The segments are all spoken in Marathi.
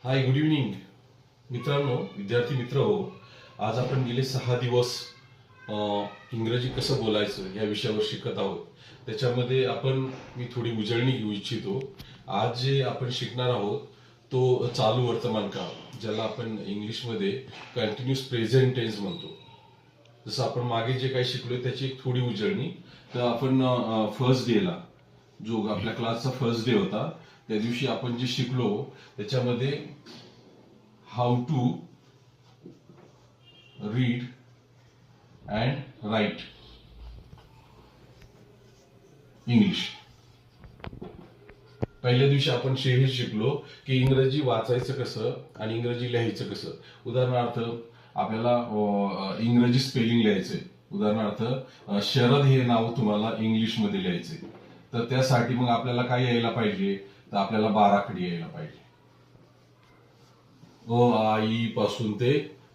हाय, गुड इव्हनिंग मित्रांनो, विद्यार्थी मित्र हो. आज आपण गेले 6 दिवस इंग्रजी कसं बोलायचं या विषयावर शिकत आहोत. त्याच्यामध्ये मी थोडी उजळणी घेऊ इच्छितो. आज जे आपण शिकणार आहोत तो चालू वर्तमान काळ, ज्याला आपण इंग्लिशमध्ये कंटिन्युअस प्रेझेंट टेन्स म्हणतो. जसं आपण मागे जे काही शिकलोय त्याची एक थोडी उजळणी. तर आपण फर्स्ट डेला, जो आपल्या क्लासचा फर्स्ट डे होता, त्या दिवशी आपण जे शिकलो त्याच्यामध्ये how to read and write English. पहिल्या दिवशी आपण हे शिकलो की इंग्रजी वाचायचं कसं आणि इंग्रजी लिहायचं कसं. उदाहरणार्थ आपल्याला इंग्रजी स्पेलिंग लिहायचंय. उदाहरणार्थ शरद हे नाव तुम्हाला इंग्लिशमध्ये लिहायचंय. तर त्यासाठी मग आपल्याला काय यायला पाहिजे, तर आपल्याला 12 आकडे यायला पाहिजे. अ आ ई पासून ते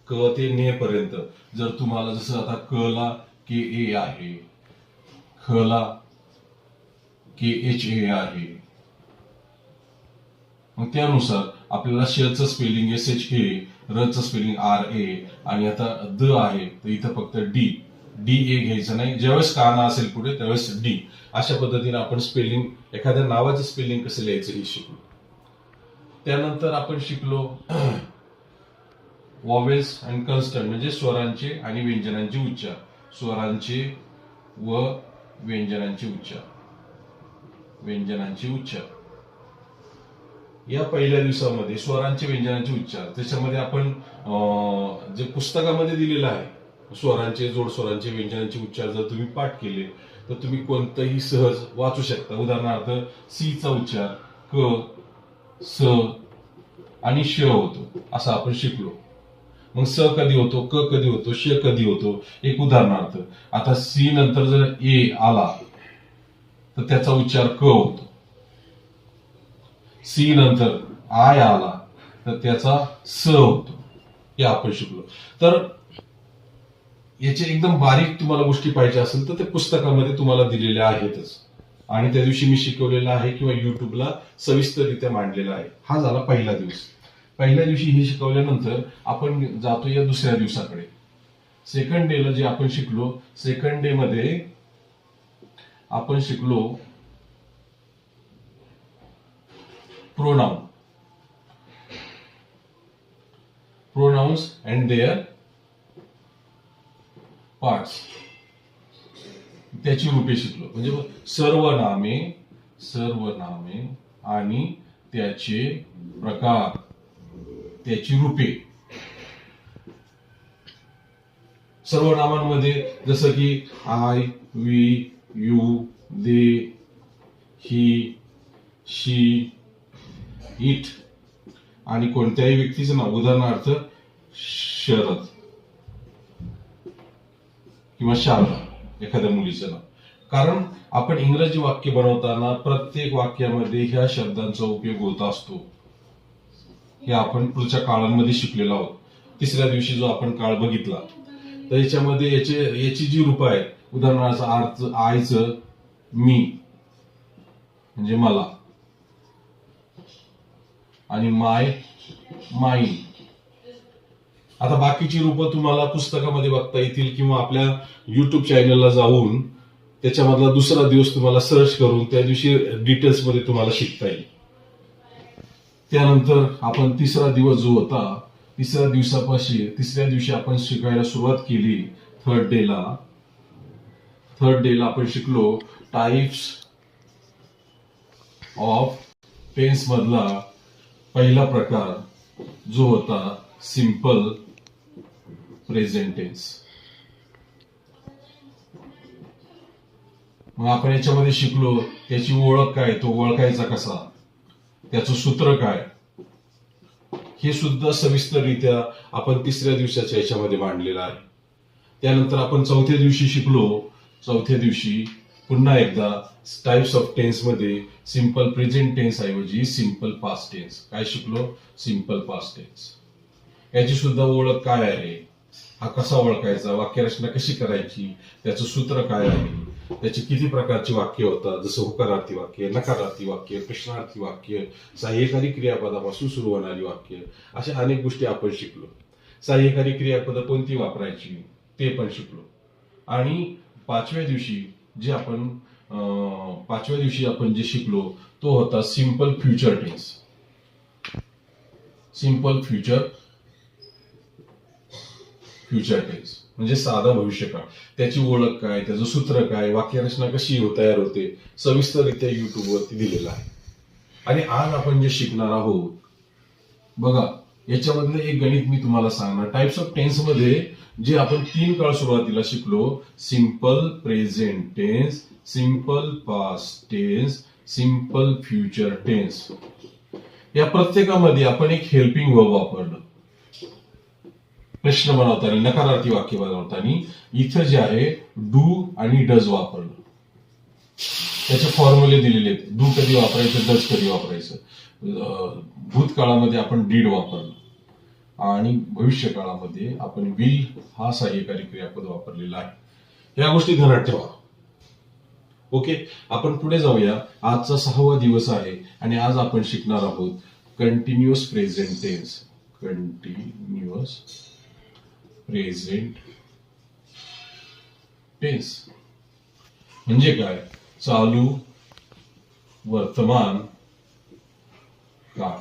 क ते ने पर्यंत. जर तुम्हाला जसं आता क ला के ए आहे, ख ला के एच ए आहे, मग त्यानुसार आपल्याला श चं स्पेलिंग एस एच ए, र चं स्पेलिंग आर ए, आणि आता द आहे तर इथं फक्त डी डी ए घ्यायचं नाही. ज्यावेळेस काना असेल पुढे त्यावेळेस डी. अशा पद्धतीने आपण स्पेलिंग, एखाद्या नावाचं स्पेलिंग कसं लिहायचं हे शिकलो. त्यानंतर आपण शिकलो वॉवेल्स अँड कन्स्टंट, म्हणजे स्वरांचे आणि व्यंजनांचे उच्चार. स्वरांचे व व्यंजनांचे उच्चार. या पहिल्या दिवसामध्ये स्वरांचे व्यंजनांचे उच्चार, त्याच्यामध्ये आपण जे पुस्तकामध्ये दिलेलं आहे स्वरांचे, जोड स्वरांचे, व्यंजनांचे उच्चार जर तुम्ही पाठ केले तर तुम्ही कोणतंही सहज वाचू शकता. उदाहरणार्थ सी चा उच्चार क, स आणि श होतो, असं आपण शिकलो. मग स कधी होतो, क कधी होतो, श कधी होतो. एक उदाहरणार्थ, आता सी नंतर जर ए आला तर त्याचा उच्चार क होतो. सी नंतर आय आला तर त्याचा स होतो. हे आपण शिकलो. तर याचे एकदम बारीक तुम्हाला गोष्टी पाहिजे असेल तर ते पुस्तकामध्ये तुम्हाला दिलेल्या आहेतच, आणि त्या दिवशी मी शिकवलेला आहे किंवा युट्यूबला सविस्तररित्या मांडलेला आहे. हा झाला पहिला दिवस. पहिल्या दिवशी हे शिकवल्यानंतर आपण जातो या दुसऱ्या दिवसाकडे. सेकंड डेला जे आपण शिकलो, सेकंड डे मध्ये आपण शिकलो प्रोनाउन्स अँड देअर पार्ट्स. त्याची रूपे शिकलो. म्हणजे सर्वनामे आणि त्याचे प्रकार, त्याची रूपे. सर्वनामांमध्ये जसं की I, we, you, they, he, she, it, आणि कोणत्याही व्यक्तीचं नाव, उदाहरणार्थ शरद किंवा शारदा, एखाद्या मुलीचं नाव. कारण आपण इंग्रजी वाक्य बनवताना प्रत्येक वाक्यामध्ये ह्या शब्दांचा उपयोग होत असतो. हे आपण पुढच्या काळांमध्ये शिकलेलो आहोत. तिसऱ्या दिवशी जो आपण काळ बघितला तर याच्यामध्ये याची जी रूप आहेत, उदाहरणार्थ आयचं मी म्हणजे मला, आणि माई. आता बाकीची रूपं तुम्हाला पुस्तकामध्ये बघता येतील किंवा आपल्या युट्यूब चॅनलला जाऊन त्याच्यामधला दुसरा दिवस तुम्हाला सर्च करून त्या दिवशी डिटेल्स मध्ये तुम्हाला शिकता येईल. त्यानंतर आपण तिसरा दिवस जो होता, तिसऱ्या दिवशी आपण शिकायला सुरुवात केली. थर्ड डेला आपण शिकलो टाइप्स ऑफ टेन्स मधला पहिला प्रकार जो होता सिंपल प्रेझेंट टेन्स. मग आपण याच्यामध्ये शिकलो त्याची ओळख काय, तो ओळखायचा कसा, त्याचं सूत्र काय, हे सुद्धा सविस्तररित्या आपण तिसऱ्या दिवसाच्या याच्यामध्ये मांडलेलं आहे. त्यानंतर आपण चौथ्या दिवशी शिकलो. चौथ्या दिवशी पुन्हा एकदा टाइप्स ऑफ टेन्स मध्ये सिंपल प्रेझेंट टेन्स ऐवजी सिंपल पास्ट टेन्स. काय शिकलो? Simple past tense. याची सुद्धा ओळख काय आहे, हा कसा ओळखायचा, वाक्यरचना कशी करायची, त्याचं सूत्र काय आहे, त्याची किती प्रकारची वाक्य होतात, जसं होकारार्थी वाक्य, नकारार्थी वाक्य, प्रश्नार्थी वाक्य, सहाय्यकारी क्रियापदापासून सुरू होणारी वाक्य, अशा अनेक गोष्टी आपण शिकलो. सहाय्यकारी क्रियापद कोणती वापरायची ते पण शिकलो. आणि पाचव्या दिवशी आपण जे शिकलो तो होता simple future tense. Simple future tense म्हणजे साधा भविष्यकाळ. त्याची ओळख काय, त्याचं सूत्र काय, वाक्यरचना कशी तयार होते, सविस्तररित्या युट्यूब वरती दिलेलं आहे. आणि आज आपण जे शिकणार आहोत बघा, याच्यामधलं एक गणित मी तुम्हाला सांगणार. टाइप्स ऑफ टेन्स मध्ये जे आपण 3 काळ सुरुवातीला शिकलो, simple present tense, simple past tense, simple future tense, या प्रत्येकामध्ये आपण एक हेल्पिंग वर्ब वापरलं. प्रश्न बनवताना, नकारार्थी वाक्य बनवताना इथं जे आहे डू आणि डज वापरलं. त्याचे फॉर्म्युले दिलेले आहेत. डू कधी वापरायचं, डज कधी वापरायचं. भूतकाळामध्ये आपण डीड वापरलं आणि भविष्य काळामध्ये आपण विल हा सहाय्यकारी क्रियापद वापरलेला आहे. या गोष्टी ध्यानात ठेवा. ओके, आपण पुढे जाऊया. आजचा 6वा दिवस आहे आणि आज आपण शिकणार आहोत continuous present tense. Continuous present tense म्हणजे काय? चालू वर्तमान काळ.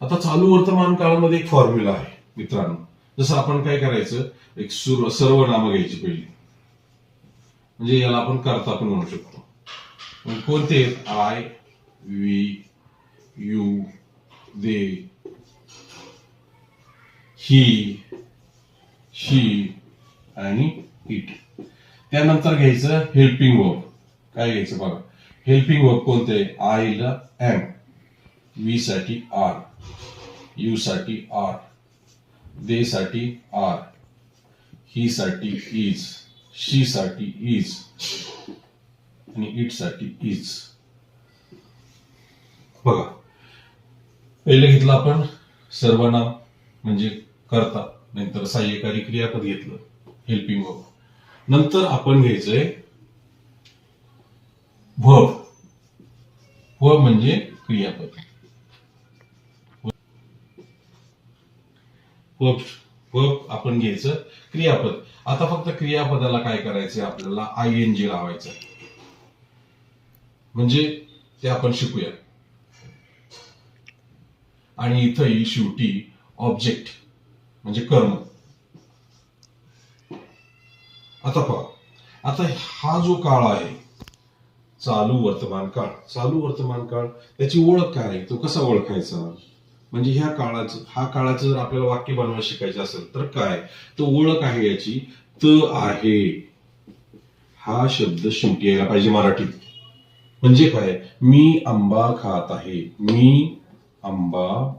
आता चालू वर्तमान काळामध्ये एक फॉर्म्युला आहे मित्रांनो. जसं आपण काय करायचं, एक सर्वनामं घ्यायची पहिली, म्हणजे याला आपण कर्ता पण म्हणू शकतो. कोणते? I, we, you, they, he, शी आणि इट. त्यानंतर घ्यायचं हेल्पिंग वर्ब. काय घ्यायचं बघा, हेल्पिंग वर्ब कोणते? आय ला एम, वी साठी आर, यू साठी आर, दे साठी आर, ही साठी इज, शी साठी इज आणि इट साठी इज. बघा, पहिले घेतलं आपण सर्वनाम म्हणजे कर्ता, नंतर सहाय्यकारी क्रियापद घेतलं हेल्पिंग वर्ब, नंतर आपण घ्यायचंय वर्ब. वर्ब म्हणजे क्रियापद. वर्ब आपण घ्यायचं क्रियापद. आता फक्त क्रियापदाला काय करायचंय, आपल्याला ING लावायचं, म्हणजे ते आपण शिकूया. आणि इथंही शेवटी ऑब्जेक्ट म्हणजे कर्म. आता पहा, आता हा जो काळ आहे चालू वर्तमान काळ, चालू वर्तमान काळ, त्याची ओळख काय आहे, तो कसा ओळखायचा, म्हणजे ह्या काळाचं जर आपल्याला वाक्य बनवायला शिकायचं असेल तर काय, तो ओळख आहे याची. त आहे हा शब्द शेवटी यायला पाहिजे मराठीत. म्हणजे काय, मी आंबा खात आहे, मी आंबा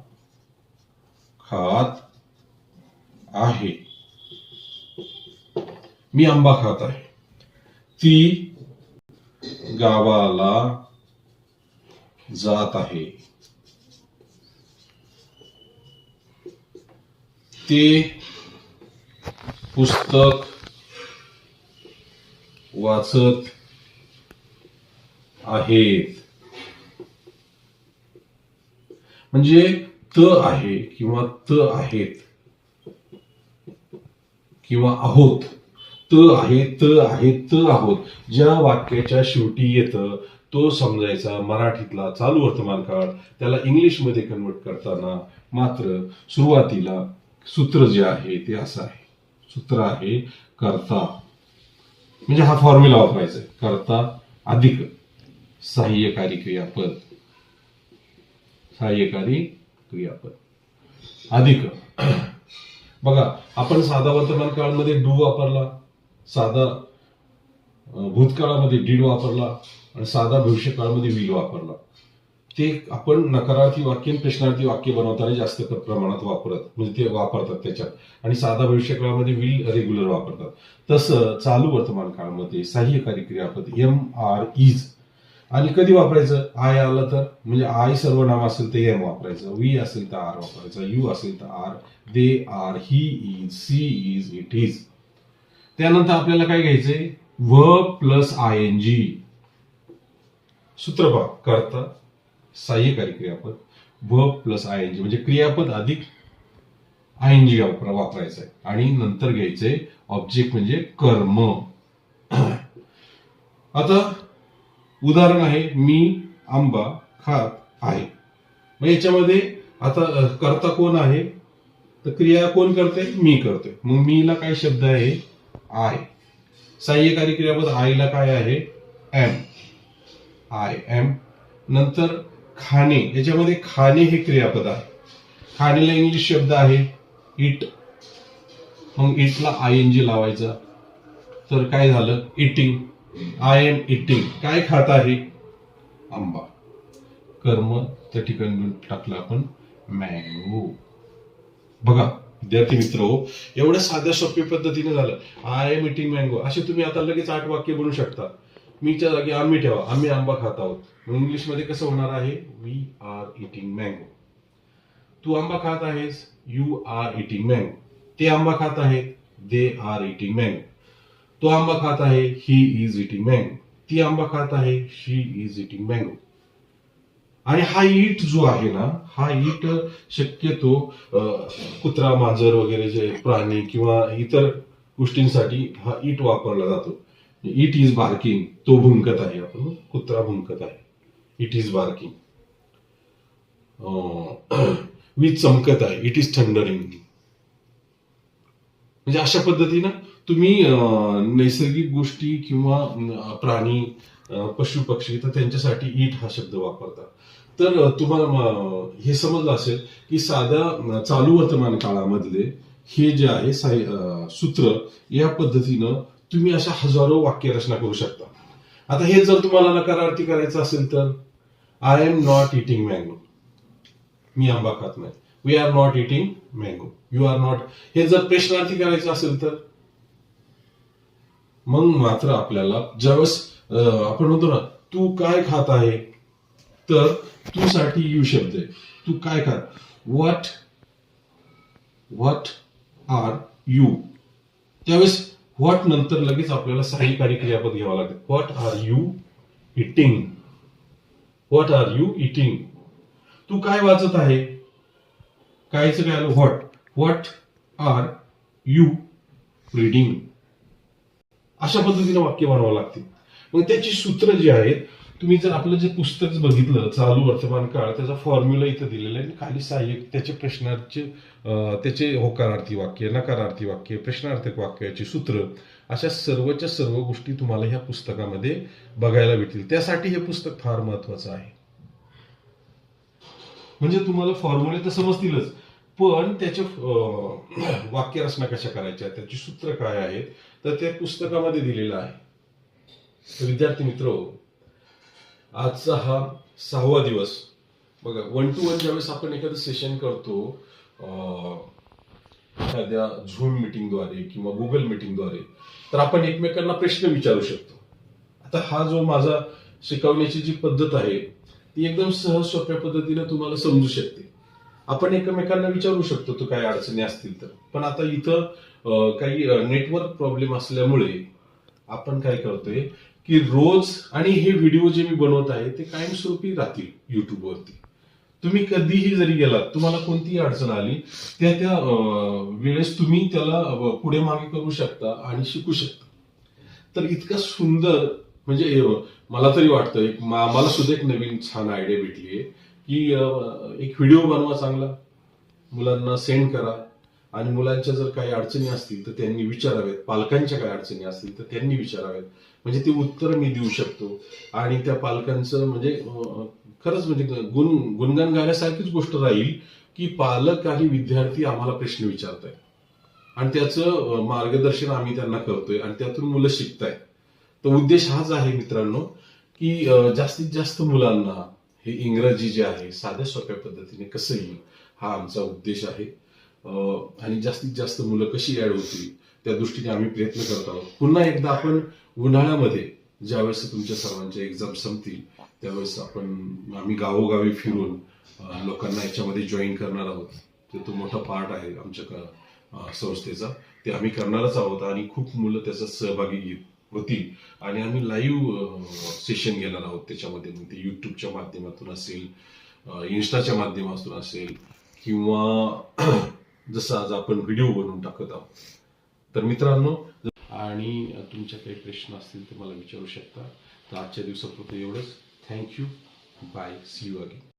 खात आहे, मी आंबा खात आहे. ती गावाला जात आहे, ते पुस्तक वाचत आहेत. म्हणजे त आहे किंवा त आहेत किंवा आहोत, त आहे, त आहे, त आहोत, ज्या वाक्याच्या शेवटी येतं तो समजायचा मराठीतला चालू वर्तमान काळ. त्याला इंग्लिश मध्ये कन्वर्ट करताना मात्र सुरुवातीला सूत्र जे आहे ते असं आहे. सूत्र आहे कर्ता, म्हणजे हा फॉर्म्युला वापरायचा आहे. कर्ता अधिक सहाय्यकारी क्रियापद, सहाय्यकारी क्रियापद अधिक. बघा, आपण साधा वर्तमान काळामध्ये डू वापरला, साधा भूतकाळामध्ये डीड वापरला आणि साधा भविष्य काळामध्ये विल वापरला. ते आपण नकारार्थी वाक्य आणि प्रश्नार्थी वाक्य बनवताना जास्त प्रमाणात म्हणजे ते वापरतात त्याच्यात. आणि साधा भविष्य काळामध्ये विल रेग्युलर वापरतात. तसं चालू वर्तमान काळामध्ये सहाय्यकारी क्रियापद MR इज आणि कधी वापरायचं? आय आलं तर, म्हणजे आय सर्वनाम असेल तर एम वापरायचं, वी असेल तर आर वापरायचं, यू असेल तर are, they are, he is, she is, it is. त्यानंतर आपल्याला काय घ्यायचंय? Verb plus I N G. सूत्र पहा, कर्ता सहाय्यकारी क्रियापद verb plus I N G, म्हणजे क्रियापद अधिक आय एन जी वापरायचं आहे. आणि नंतर घ्यायचंय ऑब्जेक्ट म्हणजे कर्म. आता उदाहरण आहे, मी आंबा खात आहे. मग याच्यामध्ये आता कर्ता कोण आहे? तर क्रिया कोण करते? मी करते. मग मीला काय शब्द आहे? आय. सहाय्यकारी क्रियापद आईला काय आहे? एम. I am. नंतर खाणे, याच्यामध्ये खाणे हे क्रियापद आहे. खाणेला इंग्लिश शब्द आहे इट. मग इटला आय एन जी लावायचा, तर काय झालं? इटिंग. I am eating. काय खात आहे? आंबा. कर्म त्या ठिकाणी टाकलं आपण मँगो. बघा विद्यार्थी मित्र, एवढ्या साध्या सोप्या पद्धतीने झालं. I am eating mango. असे तुम्ही आता लगेच 8 वाक्य बनवू शकता. मीच्या जागी आम्ही ठेवा, आम्ही आंबा खात आहोत. इंग्लिश मध्ये कसं होणार आहे? We are eating mango. तू आंबा खात आहेस, यू आर इटिंग मँगो. ते आंबा खात आहेत, दे आर इटिंग मँगो. तो आंबा खात आहे, ही इज इटिंग मँगो. ती आंबा खात आहे, शी इज इटिंग मँगो. आणि हा इट जो आहे ना, हा इट शक्यतो कुत्रा, मांजर वगैरे जे प्राणी किंवा इतर गोष्टींसाठी हा इट वापरला जातो. It is barking. तो भुंकत आहे. आपण कुत्रा भुंकत आहे. It is barking. वीज चमकत आहे. It is thundering. म्हणजे अशा पद्धतीनं तुम्ही नैसर्गिक गोष्टी किंवा प्राणी, पशु पक्षी, तर त्यांच्यासाठी इट हा शब्द वापरतात. तर तुम्हाला हे समजलं असेल की साध्या चालू वर्तमान काळामधले हे जे आहे सूत्र, या पद्धतीनं तुम्ही अशा हजारो वाक्यरचना करू शकता. आता हे जर तुम्हाला नकारार्थी करायचं असेल तर, I am not eating mango. मी आंबा खात नाही. We are not eating mango. You are not. हे जर प्रश्नार्थी करायचं असेल तर मग मात्र आपल्याला ज्यावेळेस आपण म्हणतो ना, तू काय खात आहे, तर तू साठी यू शब्द आहे. तू काय खात? What are you. त्यावेळेस व्हॉट नंतर लगेच आपल्याला सहाय्यकारी क्रियापद घ्यावं लागेल. What are you eating. What are you eating. तू काय वाचत आहे? कायचं काय आलं? What are you reading. अशा पद्धतीने वाक्य बनवावं लागतील. मग त्याची सूत्र जी आहेत, तुम्ही जर आपलं जे पुस्तक बघितलं चालू वर्तमान काळ, त्याचा फॉर्म्युला इथं दिलेला आहे. खाली सहाय्यक त्याचे प्रश्नार्थी, त्याचे होकारार्थी वाक्य, नकारार्थी वाक्य, प्रश्नार्थक वाक्याची सूत्र, अशा सर्वच्या सर्व गोष्टी तुम्हाला ह्या पुस्तकामध्ये बघायला भेटतील. त्यासाठी हे पुस्तक फार महत्वाचं आहे. म्हणजे तुम्हाला फॉर्म्युले तर समजतीलच, पण त्याचे वाक्यरचना कशा करायच्या, त्याची सूत्र काय आहेत, तर त्या पुस्तकामध्ये दिलेलं आहे. विद्यार्थी मित्र, आजचा हा 6वा दिवस. बघा, 1 to 1 ज्यावेळेस आपण एखादं सेशन करतो एखाद्या झूम मीटिंगद्वारे किंवा गुगल मीटिंगद्वारे, तर आपण एकमेकांना प्रश्न विचारू शकतो. आता हा जो माझा शिकवण्याची जी पद्धत आहे, ती एकदम सहज सोप्या पद्धतीने तुम्हाला समजू शकते. आपण एकमेकांना विचारू शकतो तो काय अडचणी असतील तर. पण आता इथं काही नेटवर्क प्रॉब्लेम असल्यामुळे आपण काय करतोय की रोज, आणि हे व्हिडिओ जे मी बनवत आहे ते कायमस्वरूपी राहतील युट्यूबवरती. तुम्ही कधीही जरी गेलात, तुम्हाला कोणतीही अडचण आली, त्या वेळेस तुम्ही त्याला पुढे मागे करू शकता आणि शिकू शकता. तर इतका सुंदर, म्हणजे मला तरी वाटतं मला सुद्धा एक नवीन छान आयडिया भेटली आहे की एक व्हिडिओ बनवा चांगला, मुलांना सेंड करा, आणि मुलांच्या जर काही अडचणी असतील तर त्यांनी विचारावेत, पालकांच्या काही अडचणी असतील तर त्यांनी विचारावेत. म्हणजे ते उत्तर मी देऊ शकतो. आणि त्या पालकांचं म्हणजे खरंच म्हणजे गुणगान गाण्यासारखीच गोष्ट राहील की पालक आणि विद्यार्थी आम्हाला प्रश्न विचारतायत आणि त्याचं मार्गदर्शन आम्ही त्यांना करतोय आणि त्यातून मुलं शिकतायत. तर उद्देश हाच आहे मित्रांनो की जास्तीत जास्त मुलांना हे इंग्रजी जे आहे साध्या सोप्या पद्धतीने कसं येईल, हा आमचा उद्देश आहे. आणि जास्तीत जास्त मुलं कशी ऍड होतील त्या दृष्टीने आम्ही प्रयत्न करत आहोत. पुन्हा एकदा आपण उन्हाळ्यामध्ये ज्यावेळेस तुमच्या सर्वांच्या एक्झाम संपतील त्यावेळेस आम्ही गावोगावी फिरून लोकांना याच्यामध्ये जॉईन करणार आहोत. तो मोठा पार्ट आहे आमच्या संस्थेचा. ते आम्ही करणारच आहोत आणि खूप मुलं त्याचा सहभागी होतील आणि आम्ही लाईव्ह सेशन घेणार आहोत त्याच्यामध्ये. मग ते युट्यूबच्या माध्यमातून असेल, इन्स्टाच्या माध्यमातून असेल किंवा जसं आज आपण व्हिडिओ बनवून टाकत आहोत. तर मित्रांनो, आणि तुमच्या काही प्रश्न असतील तर मला विचारू शकता. तर आजच्या दिवसापुरतं एवढंच. Thank you. Bye. See you again.